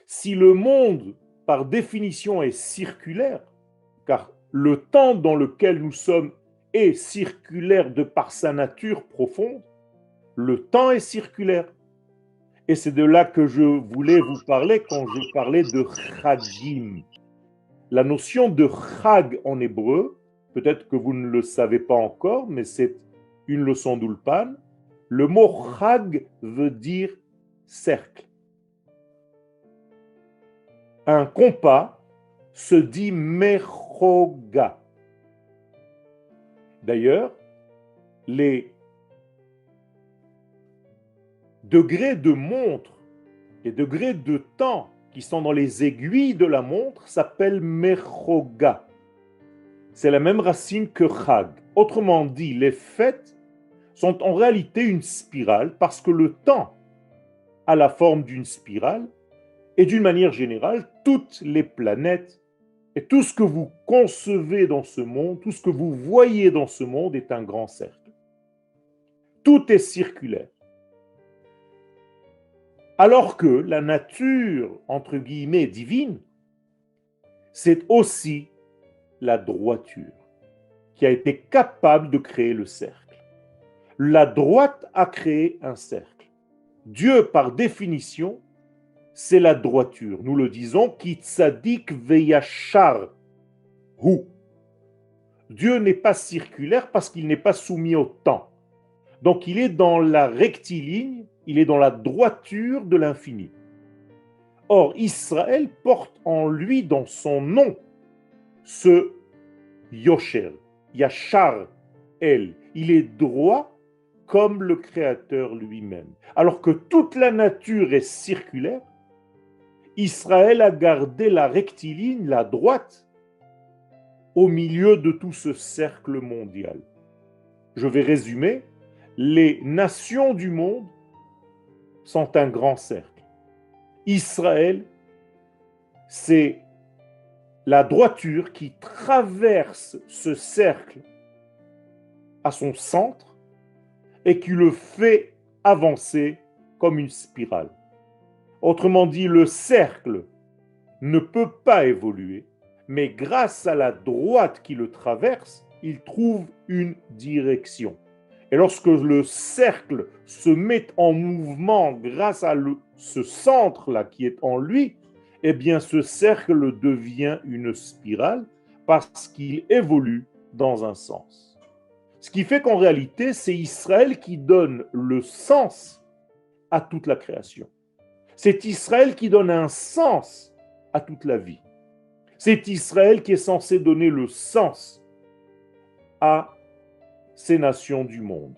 Si le monde, par définition, est circulaire, car le temps dans lequel nous sommes est circulaire de par sa nature profonde, le temps est circulaire. Et c'est de là que je voulais vous parler quand je parlais de chagim. La notion de chag en hébreu, peut-être que vous ne le savez pas encore, mais c'est une leçon d'Ulpan. Le mot chag veut dire cercle. Un compas se dit mechoga. D'ailleurs, les degrés de montre, les degrés de temps qui sont dans les aiguilles de la montre s'appellent mechoga. C'est la même racine que chag. Autrement dit, les fêtes sont en réalité une spirale parce que le temps a la forme d'une spirale et d'une manière générale, toutes les planètes et tout ce que vous concevez dans ce monde, tout ce que vous voyez dans ce monde est un grand cercle. Tout est circulaire. Alors que la nature, entre guillemets, divine, c'est aussi la droiture qui a été capable de créer le cercle. La droite a créé un cercle. Dieu, par définition, c'est la droiture. Nous le disons, ki tzadik veyachar hu. Dieu n'est pas circulaire parce qu'il n'est pas soumis au temps. Donc il est dans la rectiligne, il est dans la droiture de l'infini. Or, Israël porte en lui, dans son nom, ce Yosher, Yachar El. Il est droit comme le Créateur lui-même. Alors que toute la nature est circulaire, Israël a gardé la rectiligne, la droite, au milieu de tout ce cercle mondial. Je vais résumer. Les nations du monde sont un grand cercle. Israël, c'est la droiture qui traverse ce cercle à son centre et qui le fait avancer comme une spirale. Autrement dit, le cercle ne peut pas évoluer, mais grâce à la droite qui le traverse, il trouve une direction. Et lorsque le cercle se met en mouvement grâce à ce centre-là qui est en lui, eh bien ce cercle devient une spirale parce qu'il évolue dans un sens. Ce qui fait qu'en réalité, c'est Israël qui donne le sens à toute la création. C'est Israël qui donne un sens à toute la vie. C'est Israël qui est censé donner le sens à ces nations du monde.